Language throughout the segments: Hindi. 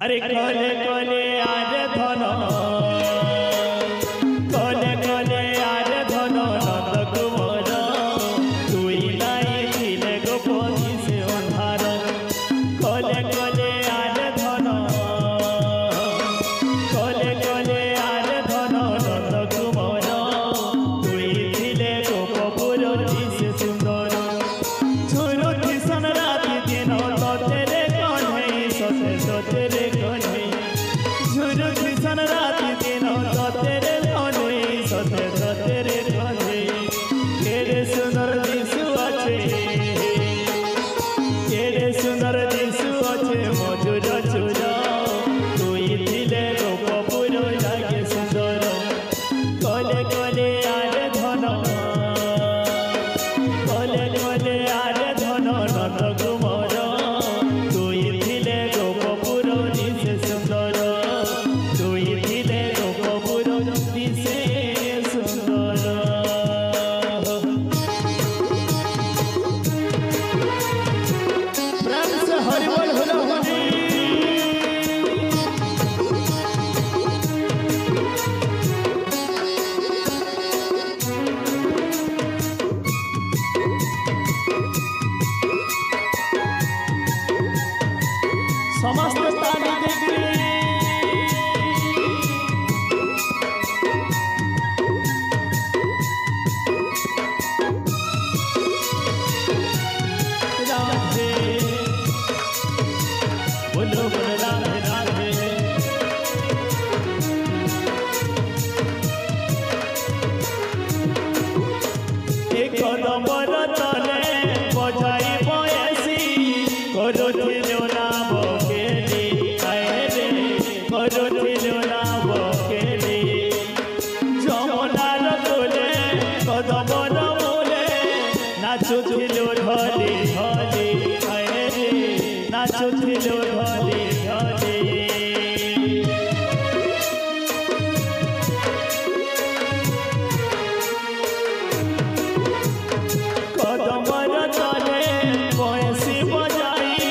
अरे कले कले आरे धन कले कले आरे धन नंद कुमार तुई लाई थिले गोपति से अंधार कले कले आरे धन कले कले आरे धन नंद कुमार तुई थिले गोपपुर से सुंदर झुरुथी सन राति दिन तेरे कन्हई सते सतेरे झुरुथी सन राति दिन तेरे कन्हई सते सतेरे कन्हई केरे सुंदर दिसु अच्छे केरे सुंदर दिसु अच्छे मधुर चुर तुई थिले गोपपुर लागे सुंदर कले कले आरे धन कले कले आरे धन नंद कुमार तुई थिले गोपपुर दिसे सुंदर तुई थिले गोपपुर दिसे सुंदर प्रेम से हरिबोल होला होनी समस्त ताली देखी राधे बोलो बोलो राधे राधे एक नंबर तले बजाई बयसी करुथिलो ना बकेली आए रे करुथिलो ना बकेली जमुनार कोले कदमर मूले नाचुथिलो ढली ढली आए रे नाचुथिलो ढली ढली कदमर तले बंसी बजाई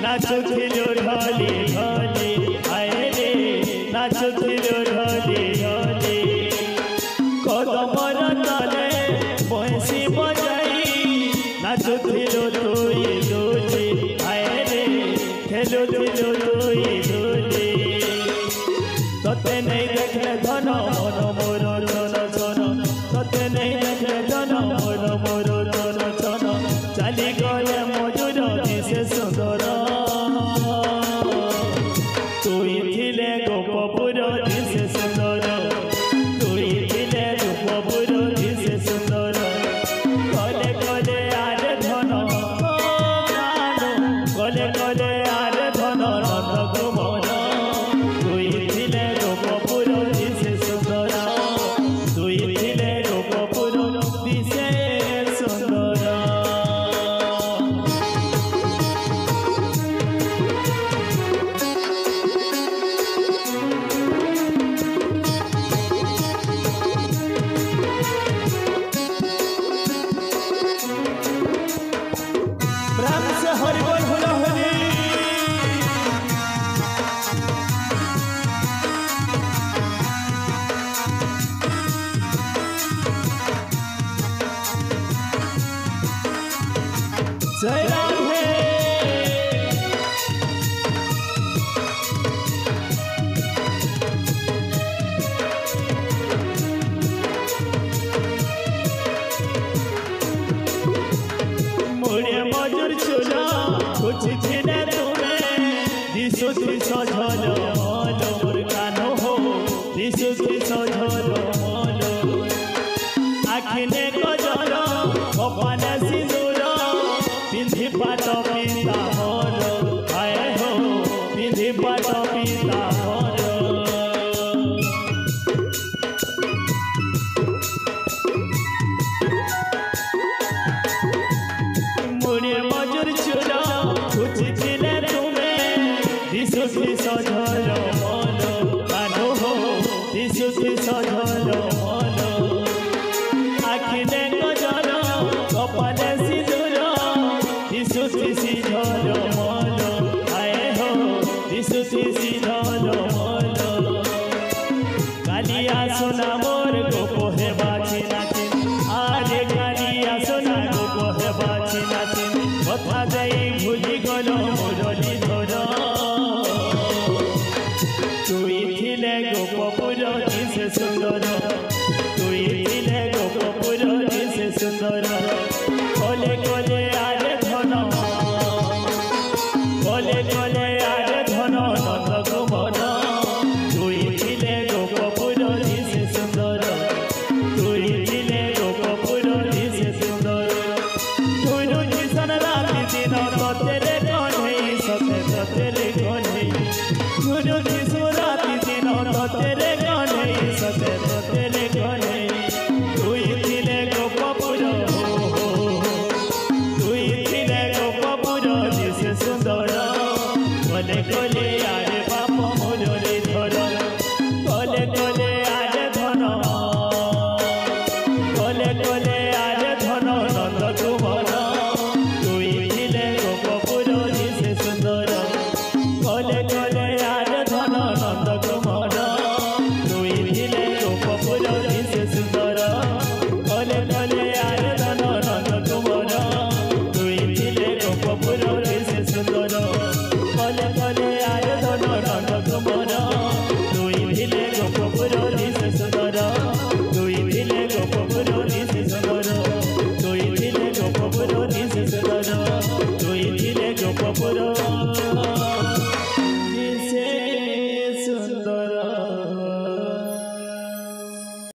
नाचुथिलो ढली ढली आए रे नाचुथिलो ढली ढली कदमर तले बंसी बजाई नाचुथिलो तुई डोली आए रे खेलुथिलो तुई डोली तते नहीं देखले धन मन मोर चन चन तते नहीं देखले धन मन मोर चन चन चली गले मधुर दिसे सुंदर तुई थिले गोपपुर दिसे सुंदर तुई थिले गोपपुर दिसे सुंदर कले कले आरे धन कले कले आरे धन नंद कुमार तुई थिले गोपपुर दिसे सुंदर तुई थिले गोपपुर दिसे सुंदर प्रेम से हरिबोल होला होनी जय राधे मोरे मजूर चुला कुछ थिले तुम्हें दिसु दिसो झलो मोलो मोर कानो हो दिसु दिसो झलो मोलो आखिने गजर कपाले सिंदूर पिंधि पाट पिता मोलो आए हो पिंधि पाट पिता मोलो मुनि मजूर चुरा कुछ थिले तुम्हें दिसु दिसो झलो मोलो कानो हो दिसु दिसो झलो मोलो आखिने गजर कपाले सिंदूर दिसु दिसि झलो मोलो आए हो दिसु মিশি ঝলমল কালিয়া সোনা মোর গোপ হেবাছি নাচে আরে কালিয়া সোনা গোপ হেবাছি নাচে কথা যাই ভুলি গল মুরলি ধর তুই ছিলে গোপপুর দিশে সুন্দর তুই ছিলে গোপপুর দিশে সুন্দর কলে কলে আরে ধন কলে কলে আরে ধন নন্দ কুমর তুই ছিলে গোপপুর দিশে সুন্দর তুই ছিলে গোপপুর দিশে সুন্দর তুই কিষণ রাতি দিন ততেরে কণ্ঠে সতে ততেরে কণ্ঠে